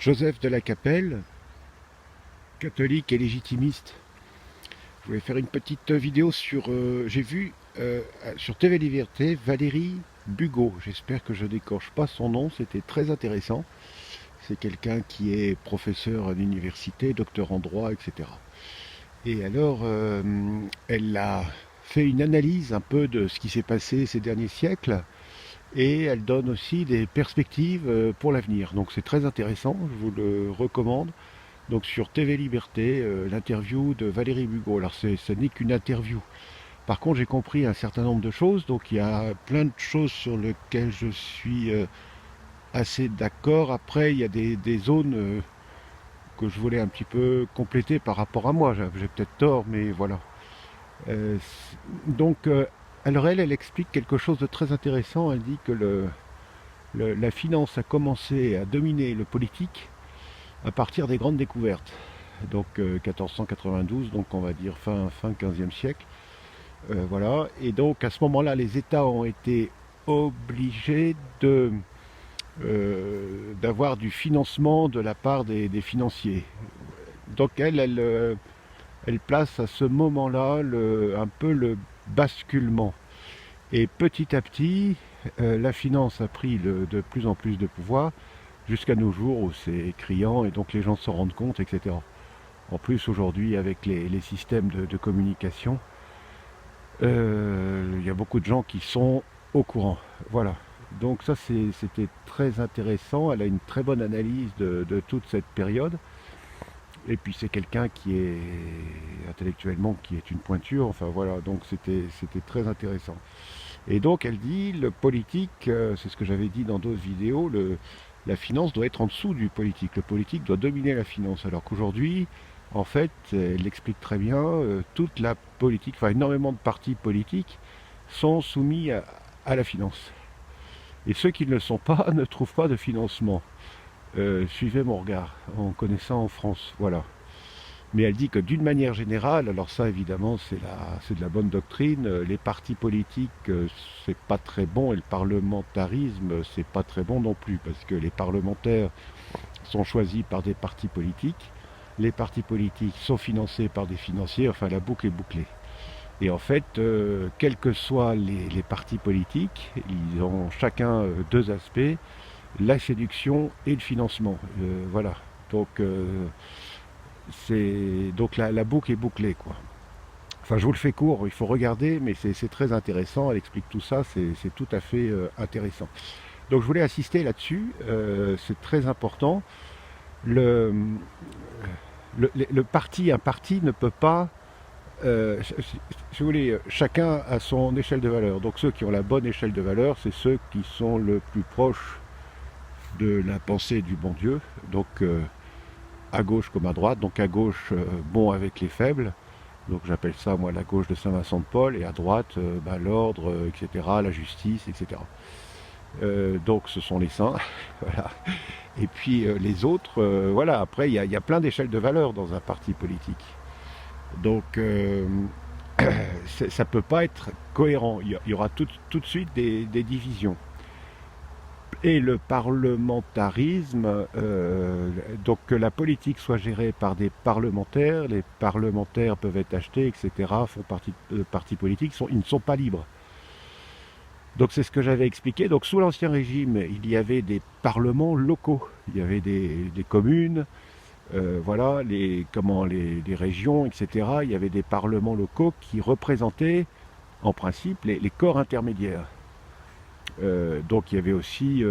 Joseph de la Capelle, catholique et légitimiste. Je voulais faire une petite vidéo sur... j'ai vu sur TV Liberté Valérie Bugeaud. J'espère que je n'écorche pas son nom, c'était très intéressant. C'est quelqu'un qui est professeur à l'université, docteur en droit, etc. Et alors, elle a fait une analyse un peu de ce qui s'est passé ces derniers siècles et elle donne aussi des perspectives pour l'avenir. Donc c'est très intéressant, je vous le recommande. Donc sur TV Liberté, l'interview de Valérie Bugeaud. Alors ce n'est qu'une interview. Par contre, j'ai compris un certain nombre de choses, donc il y a plein de choses sur lesquelles je suis assez d'accord. Après, il y a des zones que je voulais un petit peu compléter par rapport à moi. J'ai peut-être tort, mais voilà. Euh, donc, alors elle explique quelque chose de très intéressant. Elle dit que la finance a commencé à dominer le politique à partir des grandes découvertes. Donc 1492, donc on va dire fin 15e siècle. Voilà. Et donc à ce moment-là, les États ont été obligés d'avoir du financement de la part des financiers. Donc elle place à ce moment-là un peu le basculement. Et petit à petit, la finance a pris de plus en plus de pouvoir jusqu'à nos jours où c'est criant et donc les gens s'en rendent compte, etc. En plus, aujourd'hui, avec les systèmes de communication, il y a beaucoup de gens qui sont au courant. Voilà. Donc ça, c'était très intéressant. Elle a une très bonne analyse de toute cette période. Et puis c'est quelqu'un qui est intellectuellement, qui est une pointure. Enfin voilà, donc c'était très intéressant. Et donc elle dit, le politique, c'est ce que j'avais dit dans d'autres vidéos, la finance doit être en dessous du politique. Le politique doit dominer la finance. Alors qu'aujourd'hui, en fait, elle l'explique très bien, toute la politique, enfin énormément de partis politiques sont soumis à la finance. Et ceux qui ne le sont pas ne trouvent pas de financement. Suivez mon regard en connaissant en France, voilà. Mais elle dit que d'une manière générale, alors ça évidemment c'est de la bonne doctrine, les partis politiques c'est pas très bon et le parlementarisme c'est pas très bon non plus parce que les parlementaires sont choisis par des partis politiques, les partis politiques sont financés par des financiers, enfin la boucle est bouclée. Et en fait, quels que soient les partis politiques, ils ont chacun deux aspects, la séduction et le financement. Voilà. Donc, donc la boucle est bouclée, quoi. Enfin, je vous le fais court, il faut regarder, mais c'est très intéressant. Elle explique tout ça, c'est tout à fait intéressant. Donc, je voulais insister là-dessus. C'est très important. Le, un parti ne peut pas si vous voulez, chacun a son échelle de valeur. Donc ceux qui ont la bonne échelle de valeur, c'est ceux qui sont le plus proches de la pensée du bon Dieu. Donc à gauche comme à droite. Donc à gauche, bon avec les faibles. Donc j'appelle ça moi la gauche de Saint Vincent de Paul. Et à droite, l'ordre, etc., la justice, etc. Donc ce sont les saints. Voilà. Et puis les autres, voilà. Après, il y a plein d'échelles de valeur dans un parti politique. Donc ça ne peut pas être cohérent. Il y aura tout de suite des divisions. Et le parlementarisme, donc que la politique soit gérée par des parlementaires, les parlementaires peuvent être achetés, etc., font partie de partis politiques, ils ne sont pas libres. Donc c'est ce que j'avais expliqué. Donc sous l'Ancien Régime, il y avait des parlements locaux, il y avait des communes, voilà, les régions, etc. Il y avait des parlements locaux qui représentaient, en principe, les corps intermédiaires. Donc il y avait aussi,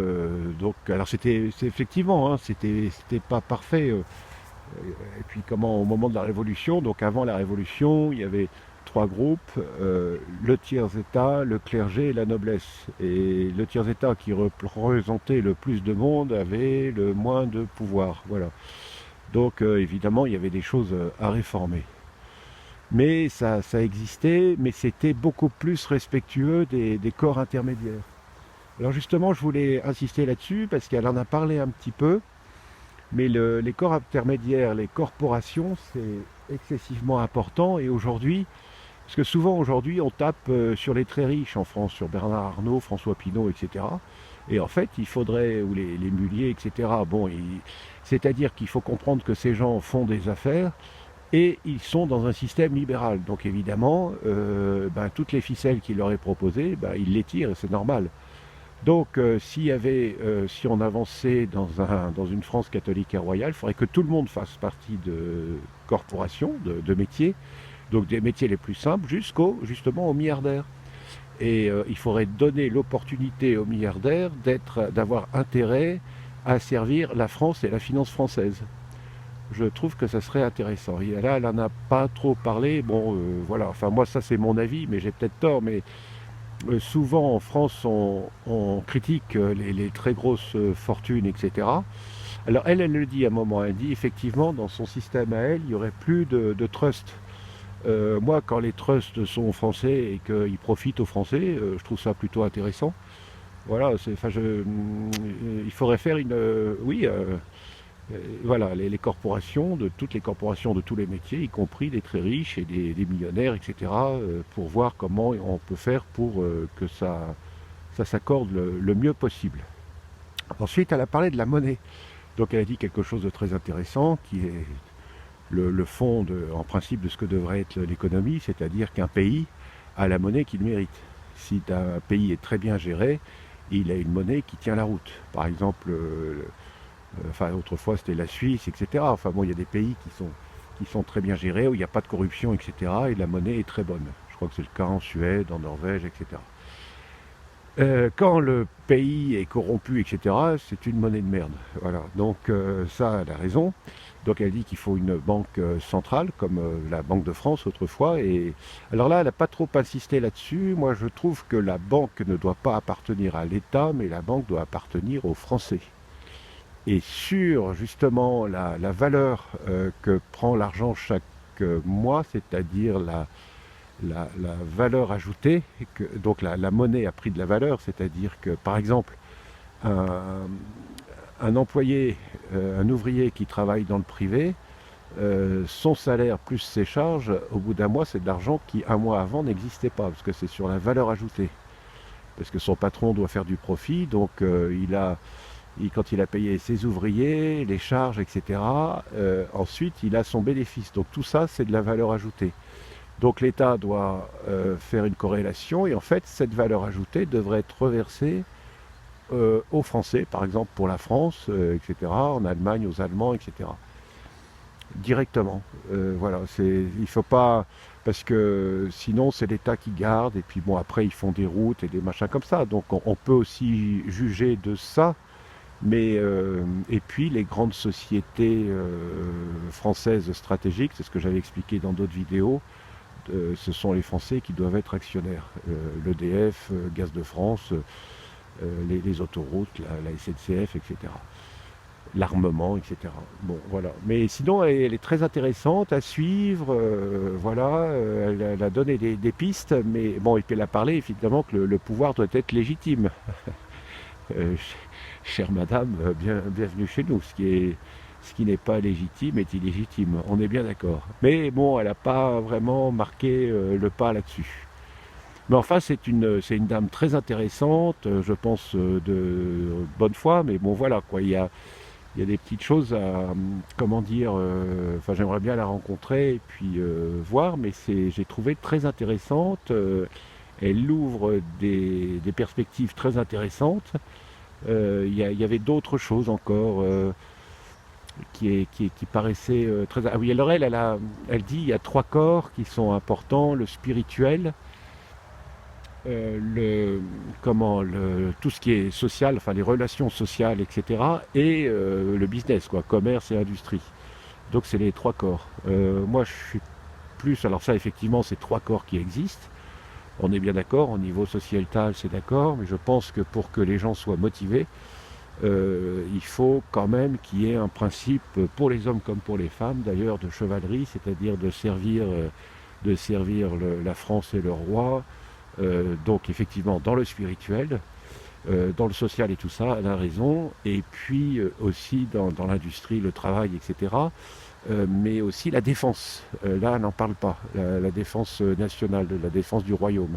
alors c'est effectivement, hein, c'était pas parfait. Et puis au moment de la Révolution, donc avant la Révolution, il y avait trois groupes, le tiers-état, le clergé et la noblesse. Et le tiers-état qui représentait le plus de monde avait le moins de pouvoir. Voilà. Donc évidemment, il y avait des choses à réformer. Mais ça existait, mais c'était beaucoup plus respectueux des corps intermédiaires. Alors justement, je voulais insister là-dessus, parce qu'elle en a parlé un petit peu, mais les corps intermédiaires, les corporations, c'est excessivement important. Et aujourd'hui, parce que souvent aujourd'hui, on tape sur les très riches en France, sur Bernard Arnault, François Pinault, etc. Et en fait, il faudrait, ou les muliers, etc. Bon, c'est-à-dire qu'il faut comprendre que ces gens font des affaires et ils sont dans un système libéral. Donc évidemment, toutes les ficelles qu'il leur est proposées, ils les tirent et c'est normal. Donc si on avançait dans une France catholique et royale, il faudrait que tout le monde fasse partie de corporations, de métiers, donc des métiers les plus simples justement aux milliardaires. Et il faudrait donner l'opportunité aux milliardaires d'avoir intérêt à servir la France et la finance française. Je trouve que ça serait intéressant. Et là, elle n'en a pas trop parlé. Bon, voilà. Enfin, moi, ça, c'est mon avis, mais j'ai peut-être tort. Mais souvent, en France, on critique les très grosses fortunes, etc. Alors, elle le dit à un moment. Elle dit, effectivement, dans son système à elle, il n'y aurait plus de trust. Moi, quand les trusts sont français et qu'ils profitent aux Français, je trouve ça plutôt intéressant. Voilà, il faudrait faire voilà, les corporations, toutes les corporations de tous les métiers, y compris des très riches et des millionnaires, etc., pour voir comment on peut faire pour que ça s'accorde le mieux possible. Ensuite, elle a parlé de la monnaie. Donc, elle a dit quelque chose de très intéressant, qui est le fond, en principe, de ce que devrait être l'économie, c'est-à-dire qu'un pays a la monnaie qu'il mérite. Si un pays est très bien géré, il a une monnaie qui tient la route. Par exemple, autrefois c'était la Suisse, etc. Enfin bon, il y a des pays qui sont très bien gérés, où il n'y a pas de corruption, etc. Et la monnaie est très bonne. Je crois que c'est le cas en Suède, en Norvège, etc. Quand le pays est corrompu, etc., c'est une monnaie de merde. Voilà. Donc ça, elle a raison. Donc elle dit qu'il faut une banque centrale, comme la Banque de France autrefois. Et alors là, elle n'a pas trop insisté là-dessus. Moi, je trouve que la banque ne doit pas appartenir à l'État, mais la banque doit appartenir aux Français. Et sur justement la valeur que prend l'argent chaque mois, c'est-à-dire la valeur ajoutée, donc la monnaie a pris de la valeur, c'est-à-dire que par exemple un employé, un ouvrier qui travaille dans le privé, son salaire plus ses charges, au bout d'un mois, c'est de l'argent qui un mois avant n'existait pas, parce que c'est sur la valeur ajoutée. Parce que son patron doit faire du profit, donc quand il a payé ses ouvriers, les charges, etc., ensuite il a son bénéfice. Donc tout ça, c'est de la valeur ajoutée. Donc l'État doit faire une corrélation et en fait cette valeur ajoutée devrait être reversée aux Français, par exemple pour la France, etc., en Allemagne aux Allemands, etc. Directement. Voilà, il faut pas, parce que sinon c'est l'État qui garde et puis bon après ils font des routes et des machins comme ça. Donc on peut aussi juger de ça. Mais et puis les grandes sociétés françaises stratégiques, c'est ce que j'avais expliqué dans d'autres vidéos, ce sont les Français qui doivent être actionnaires. L'EDF, Gaz de France, les autoroutes, la SNCF, etc. L'armement, etc. Bon, voilà. Mais sinon, elle est très intéressante à suivre. Voilà, elle a donné des pistes, mais bon, et puis elle a parlé évidemment que le pouvoir doit être légitime. Euh, chère madame, bienvenue chez nous. Ce qui n'est pas légitime est illégitime. On est bien d'accord. Mais bon, elle n'a pas vraiment marqué le pas là-dessus. Mais enfin, c'est une dame très intéressante, je pense de bonne foi. Mais bon, voilà quoi. Il y a des petites choses à, comment dire. Enfin, j'aimerais bien la rencontrer et puis voir. Mais j'ai trouvé très intéressante. Elle ouvre des perspectives très intéressantes. Y avait d'autres choses encore qui paraissaient très... Ah oui, alors elle dit il y a trois corps qui sont importants, le spirituel, tout ce qui est social, enfin les relations sociales, etc. Et le business, quoi, commerce et industrie. Donc c'est les trois corps. Moi je suis plus... Alors ça effectivement c'est trois corps qui existent. On est bien d'accord, au niveau sociétal c'est d'accord, mais je pense que pour que les gens soient motivés, il faut quand même qu'il y ait un principe pour les hommes comme pour les femmes d'ailleurs de chevalerie, c'est-à-dire de servir la France et le roi, donc effectivement dans le spirituel, dans le social et tout ça, elle a raison, et puis aussi dans l'industrie, le travail, etc. Mais aussi la défense. Là, elle n'en parle pas. La défense nationale, la défense du royaume.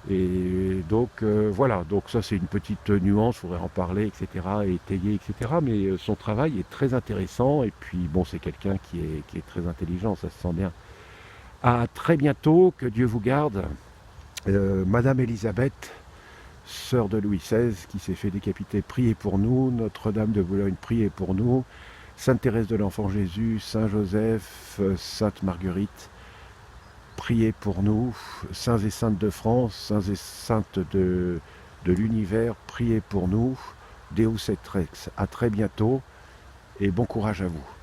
Et donc voilà, donc ça c'est une petite nuance, il faudrait en parler, etc., et étayer, etc. Mais son travail est très intéressant, et puis bon, c'est quelqu'un qui est très intelligent, ça se sent bien. À très bientôt, que Dieu vous garde. Madame Élisabeth, sœur de Louis XVI, qui s'est fait décapiter, priez pour nous. Notre-Dame de Boulogne, priez pour nous. Sainte Thérèse de l'Enfant Jésus, Saint Joseph, Sainte Marguerite, priez pour nous. Saints et saintes de France, saints et saintes de l'univers, priez pour nous. Deus et Rex, à très bientôt et bon courage à vous.